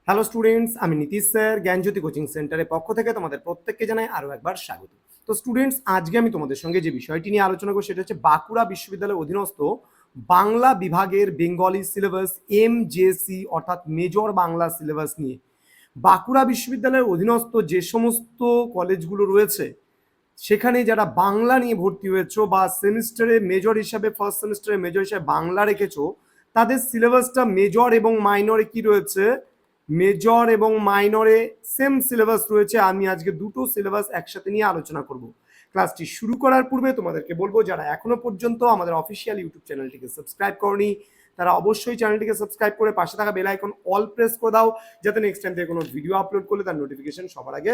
Hello students, আমি Nitish sir জ্ঞানজ্যোতি coaching সেন্টারের পক্ষ থেকে তোমাদের প্রত্যেককে জানাই আরও একবার স্বাগত। তো স্টুডেন্টস, আজকে আমি তোমাদের সঙ্গে যে বিষয়টি নিয়ে আলোচনা করব সেটা হচ্ছে বাঁকুড়া বিশ্ববিদ্যালয়ের অধীনস্থ বাংলা বিভাগের বেঙ্গলি সিলেবাস MJC অর্থাৎ মেজর বাংলা সিলেবাস নিয়ে। বাঁকুড়া বিশ্ববিদ্যালয়ের অধীনস্থ যে সমস্ত কলেজগুলো রয়েছে সেখানে যারা বাংলা নিয়ে ভর্তি হয়েছো বা সেমিস্টারে মেজর হিসাবে ফার্স্ট সেমিস্টারে মেজর হিসাবে বাংলা রেখেছো, তাদের সিলেবাসটা মেজর এবং মাইনরে কি রয়েছে, মেজর এবং মাইনরে সেম সিলেবাস রয়েছে। আমি আজকে দুটো সিলেবাস একসাথে নিয়ে আলোচনা করব। ক্লাসটি শুরু করার পূর্বে তোমাদেরকে বলবো, যারা এখনো পর্যন্ত আমাদের অফিসিয়াল ইউটিউব চ্যানেলটিকে সাবস্ক্রাইব করনি তারা অবশ্যই চ্যানেলটিকে সাবস্ক্রাইব করে পাশে থাকা বেল আইকন অল প্রেস করে দাও, যাতে নেক্সট টাইম থেকে কোনো ভিডিও আপলোড করলে তার নোটিফিকেশন সবার আগে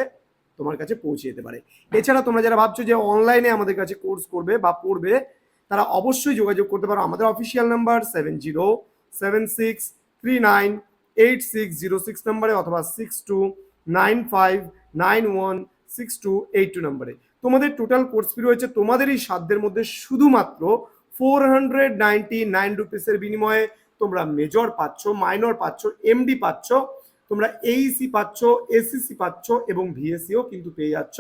তোমার কাছে পৌঁছে যেতে পারে। এছাড়া তোমরা যারা ভাবছো যে অনলাইনে আমাদের কাছে কোর্স করবে বা পড়বে, তারা অবশ্যই যোগাযোগ করতে পারো আমাদের অফিসিয়াল নাম্বার 7076398606 নম্বরে অথবা 6295916282 নম্বরে। তোমাদের টোটাল কোর্স ফি রয়েছে তোমাদের এই সাধ্যের মধ্যে শুধুমাত্র 499 রুপিসের বিনিময়ে তোমরা মেজর পাচ্ছ, মাইনর পাচ্ছ, এমডি পাচ্ছ, তোমরা এইসি পাচ্ছ, এসিসি পাচ্ছ এবং ভিএসসিও কিন্তু পেয়ে যাচ্ছ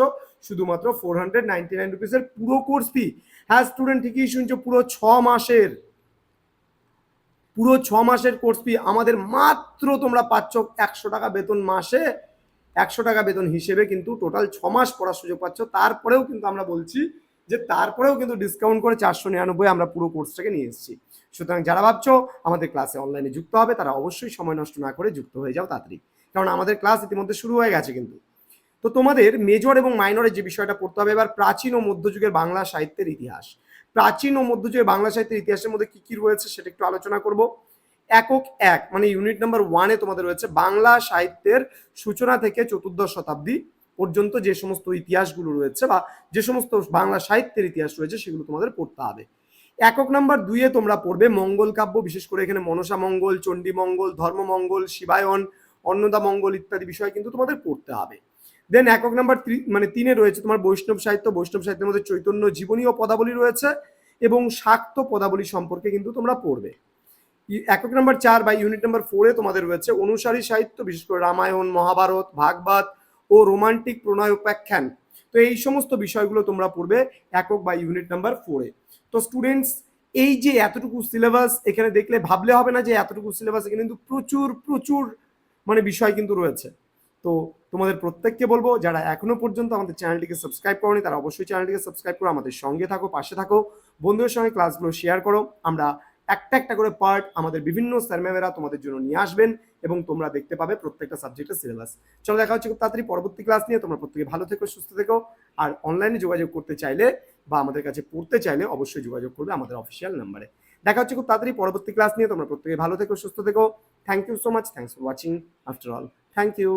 শুধুমাত্র 499 রুপিসের পুরো কোর্স ফি। হ্যাঁ স্টুডেন্ট, ঠিকই শুনছো, পুরো 6 মাসের কোর্স ফি আমাদের মাত্র তোমরা পাচ্ছ 100 টাকা বেতন মাসে। 100 টাকা বেতন হিসেবে কিন্তু টোটাল 6 মাস পড়ার সুযোগ পাচ্ছ। তারপরেও কিন্তু আমরা বলছি যে তারপরেও কিন্তু ডিসকাউন্ট করে 499 আমরা পুরো কোর্সটাকে নিয়ে এসেছি। সুতরাং যারা ভাবছো আমাদের ক্লাসে অনলাইনে যুক্ত হবে, তারা অবশ্যই সময় নষ্ট না করে যুক্ত হয়ে যাও তাড়াতাড়ি, কারণ আমাদের ক্লাস ইতিমধ্যে শুরু হয়ে গেছে কিন্তু। তো তোমাদের মেজর এবং মাইনরের যে বিষয়টা পড়তে হবে এবার, প্রাচীন ও মধ্যযুগের বাংলা সাহিত্যের ইতিহাস। প্রাচীন ও মধ্যযুগের বাংলা সাহিত্যের ইতিহাসের মধ্যে কি কি রয়েছে সেটা একটু আলোচনা করব। একক 1 মানে ইউনিট নাম্বার 1-এ তোমাদের রয়েছে বাংলা সাহিত্যের সূচনা থেকে চতুর্দশ শতাব্দী পর্যন্ত যে সমস্ত ইতিহাসগুলো রয়েছে বা যে সমস্ত বাংলা সাহিত্যের ইতিহাস রয়েছে সেগুলো তোমাদের পড়তে হবে। একক নাম্বার 2-এ তোমরা পড়বে মঙ্গল কাব্য, বিশেষ করে এখানে মনসা মঙ্গল, চণ্ডী মঙ্গল, ধর্মমঙ্গল, শিবায়ন, অন্নদা মঙ্গল ইত্যাদি বিষয় কিন্তু তোমাদের পড়তে হবে। দেন একক নাম্বার 3-এ রয়েছে তোমার বৈষ্ণব সাহিত্য। বৈষ্ণব সাহিত্যের মধ্যে চৈতন্য জীবনী ও পদাবলী রয়েছে এবং শাক্ত পদাবলী সম্পর্কে কিন্তু তোমরা পড়বে। একক নাম্বার 4 বা ইউনিট নাম্বার 4-এ তোমাদের রয়েছে অনুসারী সাহিত্য, বিশেষ করে রামায়ণ, মহাভারত, ভাগবত ও রোমান্টিক প্রণয় উপাখ্যান। তো এই সমস্ত বিষয়গুলো তোমরা পড়বে একক বা ইউনিট নাম্বার 4-এ। তো স্টুডেন্টস, এই যে এতটুকু সিলেবাস এখানে দেখলে ভাবলে হবে না যে এতটুকু সিলেবাস, এখানে কিন্তু প্রচুর প্রচুর মানে বিষয় কিন্তু রয়েছে। তো তোমাদের প্রত্যেককে বলবো, যারা এখনো পর্যন্ত আমাদের চ্যানেলটিকে সাবস্ক্রাইব করোনি তারা অবশ্যই চ্যানেলটিকে সাবস্ক্রাইব করো, আমাদের সঙ্গে থাকো, পাশে থাকো, বন্ধুদের সঙ্গে ক্লাসগুলো শেয়ার করো। আমরা একটা একটা করে পার্ট আমাদের বিভিন্ন স্যার ম্যামেরা তোমাদের জন্য নিয়ে আসবেন এবং তোমরা দেখতে পাবে প্রত্যেকটা সাবজেক্টের সিলেবাস। চলো দেখা হচ্ছে খুব তাড়াতাড়ি পরবর্তী ক্লাস নিয়ে। তোমরা প্রত্যেকে ভালো থেকো, সুস্থ থেকো। আর অনলাইনে যোগাযোগ করতে চাইলে বা আমাদের কাছে পড়তে চাইলে অবশ্যই যোগাযোগ করবে আমাদের অফিসিয়াল নাম্বারে। দেখা হচ্ছে খুব তাড়াতাড়ি পরবর্তী ক্লাস নিয়ে। তোমরা প্রত্যেকে ভালো থেকো, সুস্থ থেকো। Thank you so much. Thanks for watching after all. Thank you.